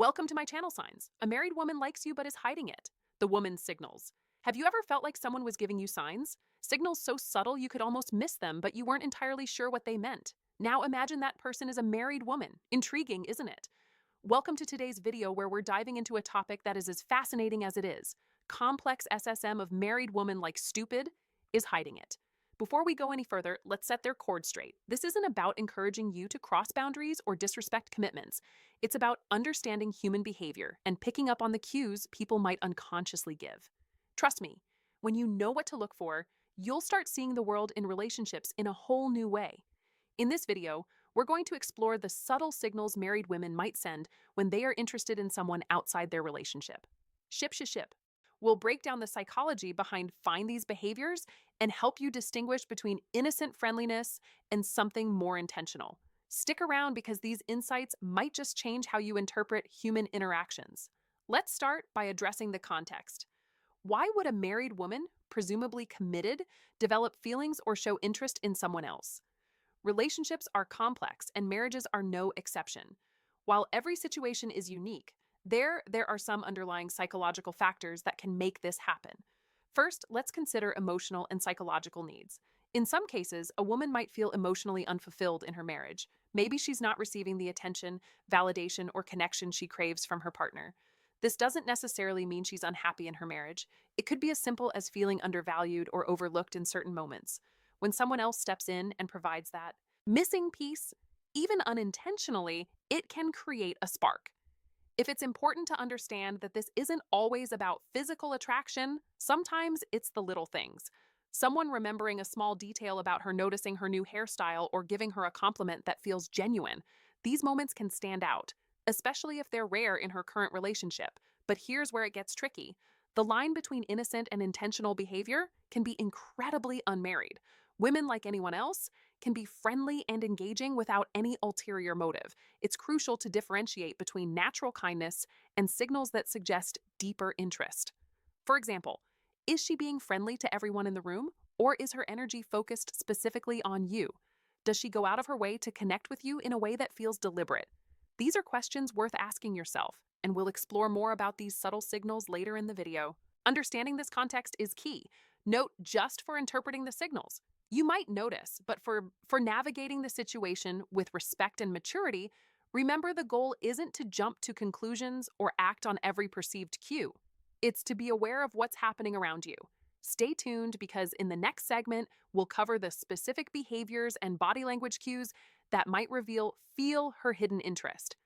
Welcome to my channel signs. A married woman likes you but is hiding it. The woman's signals. Have you ever felt like someone was giving you signs? Signals so subtle you could almost miss them, but you weren't entirely sure what they meant. Now imagine that person is a married woman. Intriguing, isn't it? Welcome to today's video where we're diving into a topic that is as fascinating as it is. Complex SSM of married woman like stupid is hiding it. Before we go any further, let's set their cord straight. This isn't about encouraging you to cross boundaries or disrespect commitments. It's about understanding human behavior and picking up on the cues people might unconsciously give. Trust me, when you know what to look for, you'll start seeing the world in relationships in a whole new way. In this video, we're going to explore the subtle signals married women might send when they are interested in someone outside their relationship. Ship. We'll break down the psychology behind these behaviors and help you distinguish between innocent friendliness and something more intentional. Stick around because these insights might just change how you interpret human interactions. Let's start by addressing the context. Why would a married woman, presumably committed, develop feelings or show interest in someone else? Relationships are complex and marriages are no exception. While every situation is unique, there are some underlying psychological factors that can make this happen. First, let's consider emotional and psychological needs. In some cases, a woman might feel emotionally unfulfilled in her marriage. Maybe she's not receiving the attention, validation, or connection she craves from her partner. This doesn't necessarily mean she's unhappy in her marriage. It could be as simple as feeling undervalued or overlooked in certain moments. When someone else steps in and provides that missing piece, even unintentionally, it can create a spark. If it's important to understand that this isn't always about physical attraction, sometimes it's the little things. Someone remembering a small detail about her noticing her new hairstyle or giving her a compliment that feels genuine. These moments can stand out, especially if they're rare in her current relationship. But here's where it gets tricky. The line between innocent and intentional behavior can be incredibly unmarried. Women, like anyone else, can be friendly and engaging without any ulterior motive. It's crucial to differentiate between natural kindness and signals that suggest deeper interest. For example, is she being friendly to everyone in the room, or is her energy focused specifically on you? Does she go out of her way to connect with you in a way that feels deliberate? These are questions worth asking yourself, and we'll explore more about these subtle signals later in the video. Understanding this context is key. Note just for interpreting the signals. You might notice, but for navigating the situation with respect and maturity, remember the goal isn't to jump to conclusions or act on every perceived cue. It's to be aware of what's happening around you. Stay tuned because in the next segment, we'll cover the specific behaviors and body language cues that might feel her hidden interest.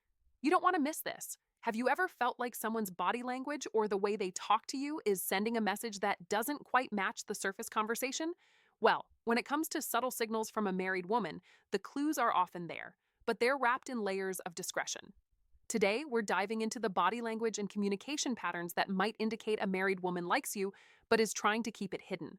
You don't want to miss this. Have you ever felt like someone's body language or the way they talk to you is sending a message that doesn't quite match the surface conversation? Well, when it comes to subtle signals from a married woman, the clues are often there, but they're wrapped in layers of discretion. Today, we're diving into the body language and communication patterns that might indicate a married woman likes you, but is trying to keep it hidden.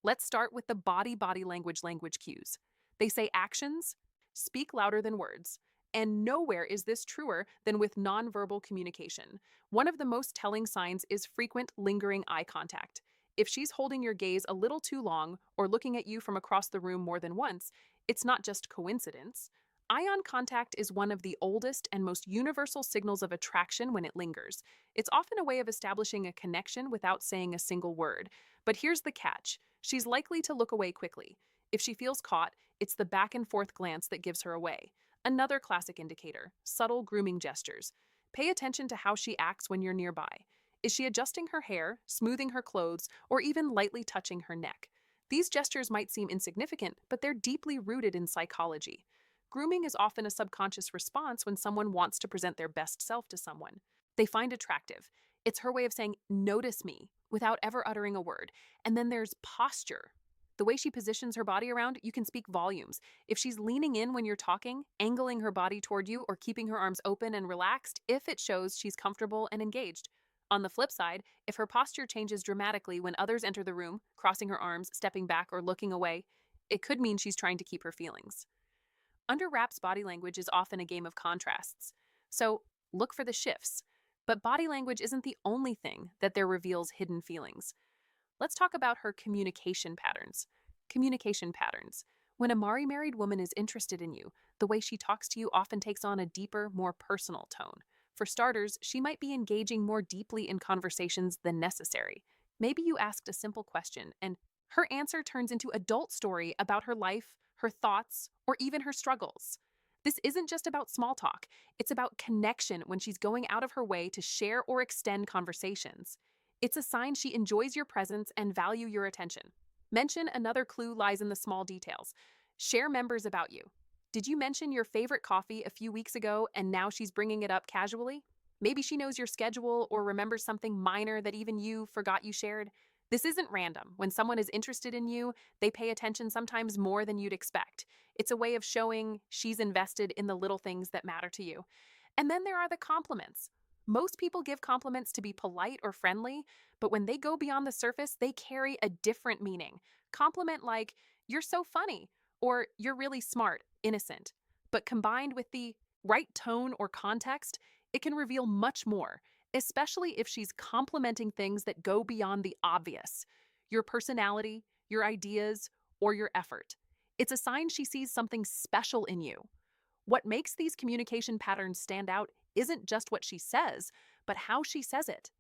Let's start with the body language cues. They say actions speak louder than words. And nowhere is this truer than with nonverbal communication. One of the most telling signs is frequent, lingering eye contact. If she's holding your gaze a little too long or looking at you from across the room more than once, it's not just coincidence. Eye contact is one of the oldest and most universal signals of attraction when it lingers. It's often a way of establishing a connection without saying a single word. But here's the catch. She's likely to look away quickly. If she feels caught, it's the back and forth glance that gives her away. Another classic indicator, subtle grooming gestures. Pay attention to how she acts when you're nearby. Is she adjusting her hair, smoothing her clothes, or even lightly touching her neck? These gestures might seem insignificant, but they're deeply rooted in psychology. Grooming is often a subconscious response when someone wants to present their best self to someone they find attractive. It's her way of saying, "Notice me," without ever uttering a word. And then there's posture. The way she positions her body around, you can speak volumes. If she's leaning in when you're talking, angling her body toward you, or keeping her arms open and relaxed, it shows she's comfortable and engaged. On the flip side, if her posture changes dramatically when others enter the room, crossing her arms, stepping back, or looking away, it could mean she's trying to keep her feelings. Under wraps body language is often a game of contrasts. So look for the shifts. But body language isn't the only thing that there reveals hidden feelings. Let's talk about her communication patterns. Communication patterns. When a married woman is interested in you, the way she talks to you often takes on a deeper, more personal tone. For starters, she might be engaging more deeply in conversations than necessary. Maybe you asked a simple question, and her answer turns into adult story about her life, her thoughts, or even her struggles. This isn't just about small talk, it's about connection when she's going out of her way to share or extend conversations. It's a sign she enjoys your presence and value your attention. Mention another clue lies in the small details. Share members about you. Did you mention your favorite coffee a few weeks ago and now she's bringing it up casually? Maybe she knows your schedule or remembers something minor that even you forgot you shared. This isn't random. When someone is interested in you, they pay attention sometimes more than you'd expect. It's a way of showing she's invested in the little things that matter to you. And then there are the compliments. Most people give compliments to be polite or friendly, but when they go beyond the surface, they carry a different meaning. Compliment like, you're so funny, or you're really smart, innocent. But combined with the right tone or context, it can reveal much more, especially if she's complimenting things that go beyond the obvious: your personality, your ideas, or your effort. It's a sign she sees something special in you. What makes these communication patterns stand out isn't just what she says, but how she says it.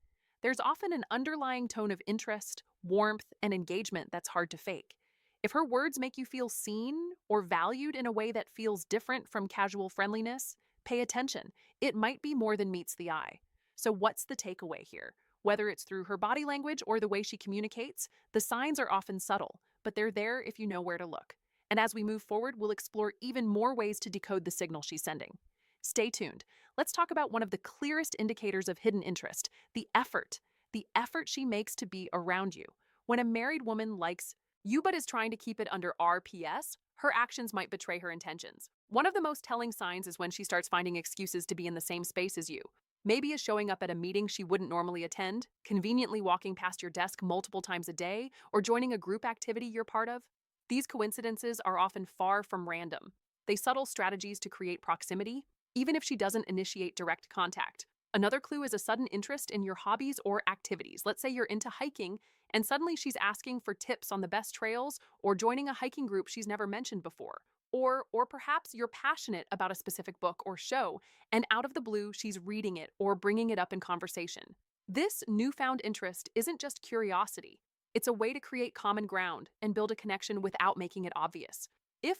There's often an underlying tone of interest, warmth, and engagement that's hard to fake. If her words make you feel seen or valued in a way that feels different from casual friendliness, pay attention. It might be more than meets the eye. So, what's the takeaway here? Whether it's through her body language or the way she communicates, the signs are often subtle, but they're there if you know where to look. And as we move forward, we'll explore even more ways to decode the signal she's sending. Stay tuned. Let's talk about one of the clearest indicators of hidden interest: the effort. The effort she makes to be around you. When a married woman likes you but is trying to keep it under RPS, her actions might betray her intentions. One of the most telling signs is when she starts finding excuses to be in the same space as you. Maybe is showing up at a meeting she wouldn't normally attend, conveniently walking past your desk multiple times a day, or joining a group activity you're part of. These coincidences are often far from random. They subtle strategies to create proximity, even if she doesn't initiate direct contact. Another clue is a sudden interest in your hobbies or activities. Let's say you're into hiking, and suddenly she's asking for tips on the best trails or joining a hiking group she's never mentioned before. Or perhaps you're passionate about a specific book or show, and out of the blue, she's reading it or bringing it up in conversation. This newfound interest isn't just curiosity, it's a way to create common ground and build a connection without making it obvious. If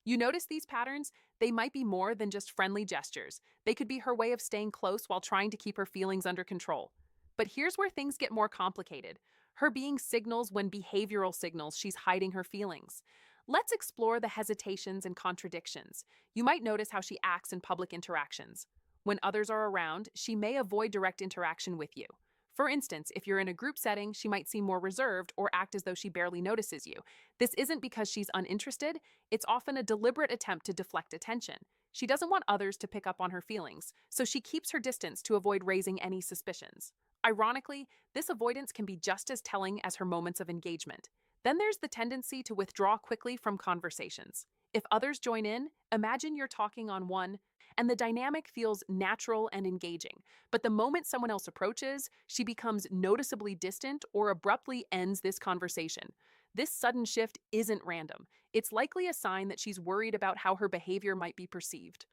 you notice these patterns, they might be more than just friendly gestures. They could be her way of staying close while trying to keep her feelings under control. But here's where things get more complicated. Her being signals when behavioral signals she's hiding her feelings. Let's explore the hesitations and contradictions. You might notice how she acts in public interactions. When others are around, she may avoid direct interaction with you. For instance, if you're in a group setting, she might seem more reserved or act as though she barely notices you. This isn't because she's uninterested, it's often a deliberate attempt to deflect attention. She doesn't want others to pick up on her feelings, so she keeps her distance to avoid raising any suspicions. Ironically, this avoidance can be just as telling as her moments of engagement. Then there's the tendency to withdraw quickly from conversations. If others join in, imagine you're talking on one, and the dynamic feels natural and engaging. But the moment someone else approaches, she becomes noticeably distant or abruptly ends this conversation. This sudden shift isn't random. It's likely a sign that she's worried about how her behavior might be perceived.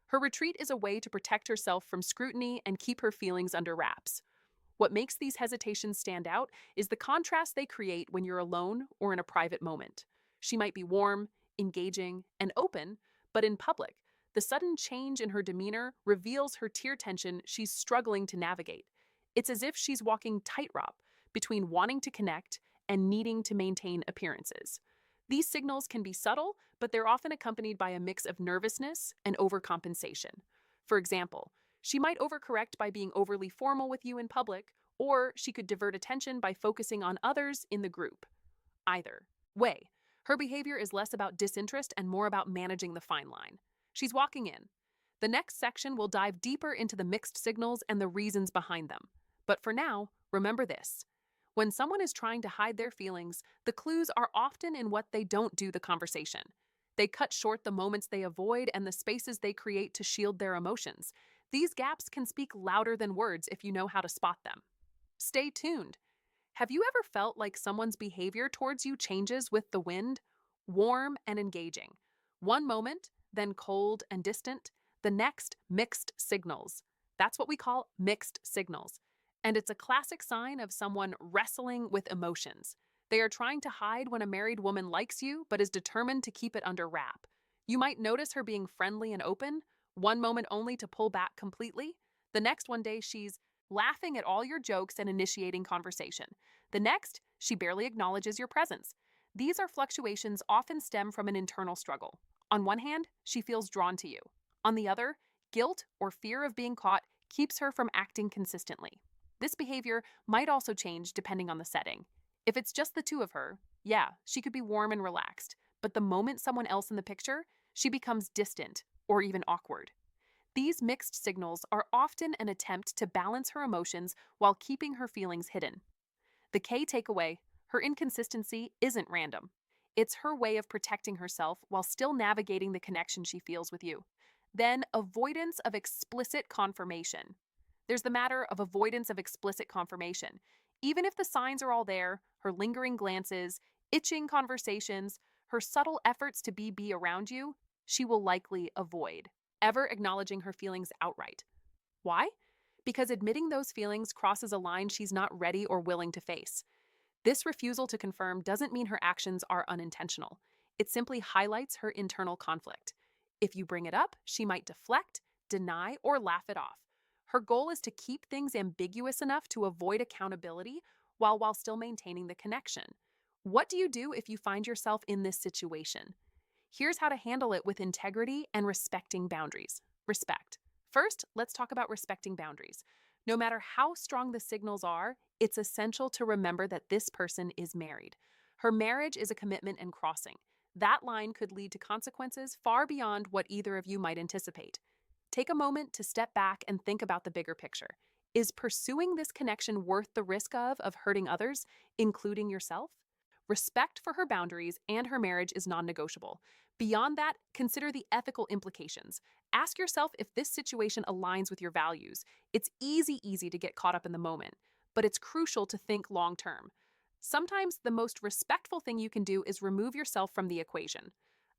Her retreat is a way to protect herself from scrutiny and keep her feelings under wraps. What makes these hesitations stand out is the contrast they create when you're alone or in a private moment. She might be warm, engaging, and open, but in public, the sudden change in her demeanor reveals her tear tension she's struggling to navigate. It's as if she's walking tightrope between wanting to connect and needing to maintain appearances. These signals can be subtle, but they're often accompanied by a mix of nervousness and overcompensation. For example, she might overcorrect by being overly formal with you in public, or she could divert attention by focusing on others in the group. Either way, her behavior is less about disinterest and more about managing the fine line. She's walking in. The next section will dive deeper into the mixed signals and the reasons behind them. But for now, remember this. When someone is trying to hide their feelings, the clues are often in what they don't do the conversation. They cut short the moments they avoid and the spaces they create to shield their emotions. These gaps can speak louder than words if you know how to spot them. Stay tuned. Have you ever felt like someone's behavior towards you changes with the wind? Warm and engaging. One moment, then cold and distant. The next, mixed signals. That's what we call mixed signals. And it's a classic sign of someone wrestling with emotions. They are trying to hide when a married woman likes you but is determined to keep it under wrap. You might notice her being friendly and open, one moment only to pull back completely. The next one day, she's laughing at all your jokes and initiating conversation. The next, she barely acknowledges your presence. These are fluctuations often stem from an internal struggle. On one hand, she feels drawn to you. On the other, guilt or fear of being caught keeps her from acting consistently. This behavior might also change depending on the setting. If it's just the two of her, yeah, she could be warm and relaxed, but the moment someone else in the picture, she becomes distant or even awkward. These mixed signals are often an attempt to balance her emotions while keeping her feelings hidden. The key takeaway: her inconsistency isn't random. It's her way of protecting herself while still navigating the connection she feels with you. Then, avoidance of explicit confirmation. There's the matter of avoidance of explicit confirmation. Even if the signs are all there, her lingering glances, itching conversations, her subtle efforts to be around you, she will likely avoid ever acknowledging her feelings outright. Why? Because admitting those feelings crosses a line she's not ready or willing to face. This refusal to confirm doesn't mean her actions are unintentional. It simply highlights her internal conflict. If you bring it up, she might deflect, deny, or laugh it off. Her goal is to keep things ambiguous enough to avoid accountability while still maintaining the connection. What do you do if you find yourself in this situation? Here's how to handle it with integrity and respecting boundaries. Respect. First, let's talk about respecting boundaries. No matter how strong the signals are, it's essential to remember that this person is married. Her marriage is a commitment and crossing. That line could lead to consequences far beyond what either of you might anticipate. Take a moment to step back and think about the bigger picture. Is pursuing this connection worth the risk of hurting others, including yourself? Respect for her boundaries and her marriage is non-negotiable. Beyond that, consider the ethical implications. Ask yourself if this situation aligns with your values. It's easy to get caught up in the moment, but it's crucial to think long term. Sometimes the most respectful thing you can do is remove yourself from the equation.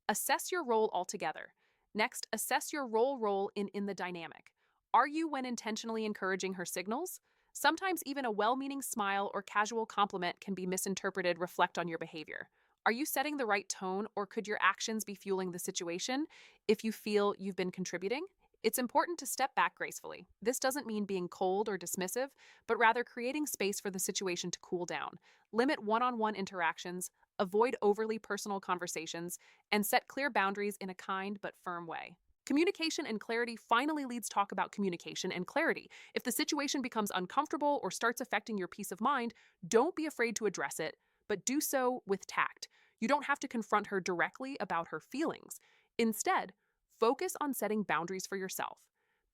Assess your role altogether. Next, assess your role in the dynamic. Are you when intentionally encouraging her signals? Sometimes even a well-meaning smile or casual compliment can be misinterpreted. Reflect on your behavior. Are you setting the right tone, or could your actions be fueling the situation? If you feel you've been contributing, it's important to step back gracefully. This doesn't mean being cold or dismissive, but rather creating space for the situation to cool down. Limit one-on-one interactions, avoid overly personal conversations, and set clear boundaries in a kind but firm way. Communication and clarity finally leads talk about communication and clarity. If the situation becomes uncomfortable or starts affecting your peace of mind, don't be afraid to address it, but do so with tact. You don't have to confront her directly about her feelings. Instead, focus on setting boundaries for yourself.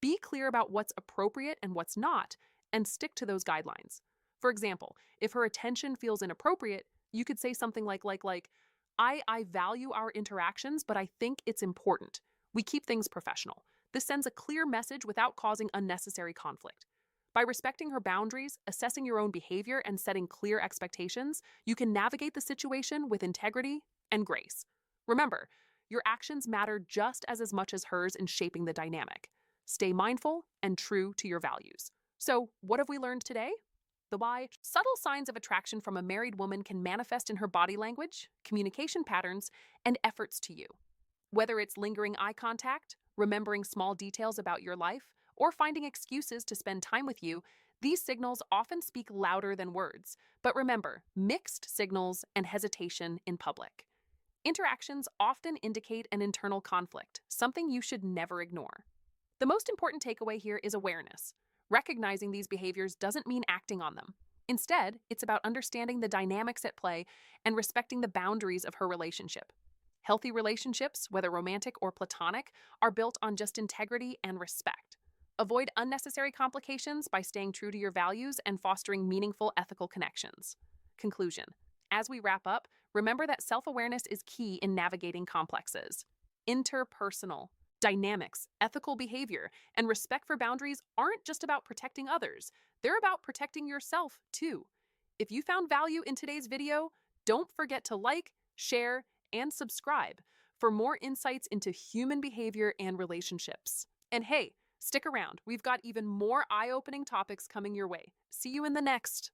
Be clear about what's appropriate and what's not, and stick to those guidelines. For example, if her attention feels inappropriate, you could say something like, I value our interactions, but I think it's important. We keep things professional. This sends a clear message without causing unnecessary conflict. By respecting her boundaries, assessing your own behavior, and setting clear expectations, you can navigate the situation with integrity and grace. Remember, your actions matter just as much as hers in shaping the dynamic. Stay mindful and true to your values. So, what have we learned today? The why. Subtle signs of attraction from a married woman can manifest in her body language, communication patterns, and efforts to you. Whether it's lingering eye contact, remembering small details about your life, or finding excuses to spend time with you, these signals often speak louder than words. But remember, mixed signals and hesitation in public. Interactions often indicate an internal conflict, something you should never ignore. The most important takeaway here is awareness. Recognizing these behaviors doesn't mean acting on them. Instead, it's about understanding the dynamics at play and respecting the boundaries of her relationship. Healthy relationships, whether romantic or platonic, are built on just integrity and respect. Avoid unnecessary complications by staying true to your values and fostering meaningful ethical connections. Conclusion. As we wrap up, remember that self-awareness is key in navigating complexes. Interpersonal dynamics, ethical behavior, and respect for boundaries aren't just about protecting others. They're about protecting yourself, too. If you found value in today's video, don't forget to like, share, and subscribe for more insights into human behavior and relationships. And hey, Stick around, we've got even more eye opening topics coming your way. See you in the next.